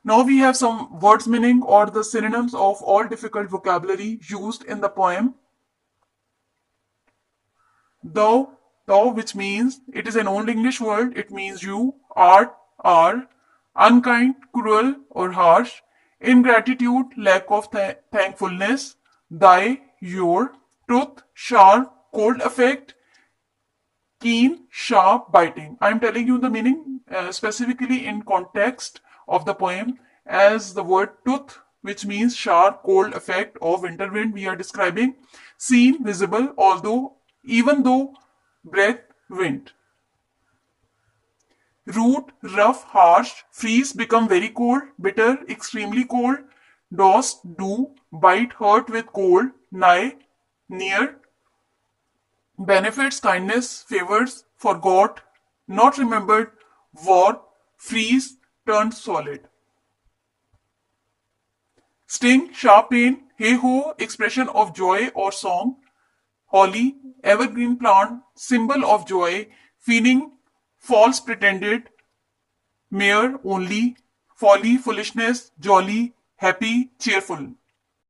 Now we have some words meaning or the synonyms of all difficult vocabulary used in the poem. Thou, which means, it is an Old English word, it means you, art, are, unkind, cruel or harsh, ingratitude, lack of thankfulness, thy, your, truth, sharp, cold effect, keen, sharp, biting. I am telling you the meaning specifically in context of the poem as the word tooth, which means sharp, cold effect of winter wind we are describing, seen, visible, although, even though, breath, wind. Root, rough, harsh, freeze, become very cold, bitter, extremely cold, dose, do, bite, hurt with cold, nigh, near, benefits, kindness, favors, forgot, not remembered, war, freeze, turned solid. Sting, sharp pain, hey ho, expression of joy or song, holly, evergreen plant, symbol of joy, feeling, false pretended, mere, only, folly, foolishness, jolly, happy, cheerful.